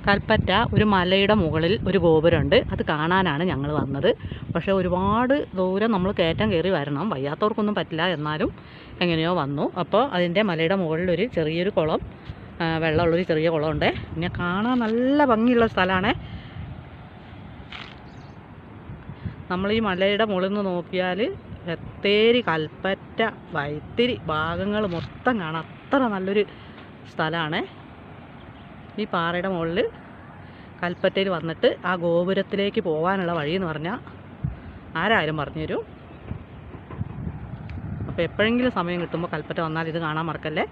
കൽപ്പറ്റ ഒരു മലയുടെ മുകളിൽ ഒരു ഗോപുരമുണ്ട്. അത് കാണാനാണ് ഞങ്ങൾ വന്നത്. പക്ഷേ ഒരുപാട് ദൂരം നമ്മൾ കയറ്റം കയറി വരണം. വയ്യാത്തവർക്കൊന്നും പറ്റില്ല, എന്നാലും എങ്ങനെയോ വന്നു. അപ്പോൾ അതിൻ്റെ മലയുടെ മുകളിൽ ഒരു ചെറിയൊരു കുളം, വെള്ളമുള്ളൊരു ചെറിയ കുളമുണ്ട്. പിന്നെ കാണാൻ നല്ല ഭംഗിയുള്ള സ്ഥലമാണ്. നമ്മൾ ഈ മലയുടെ മുകളിൽ നിന്ന് നോക്കിയാൽ ബത്തേരി, കൽപ്പറ്റ, വൈത്തിരി ഭാഗങ്ങൾ മൊത്തം കാണാം. അത്ര നല്ലൊരു സ്ഥലമാണ്. ഈ പാറയുടെ മുകളിൽ കൽപ്പറ്റയിൽ വന്നിട്ട് ആ ഗോപുരത്തിലേക്ക് പോകാനുള്ള വഴി എന്ന് പറഞ്ഞാൽ ആരായാലും പറഞ്ഞു തരും. അപ്പോൾ എപ്പോഴെങ്കിലും സമയം കിട്ടുമ്പോൾ കൽപ്പറ്റ വന്നാൽ ഇത് കാണാൻ മറക്കല്ലേ.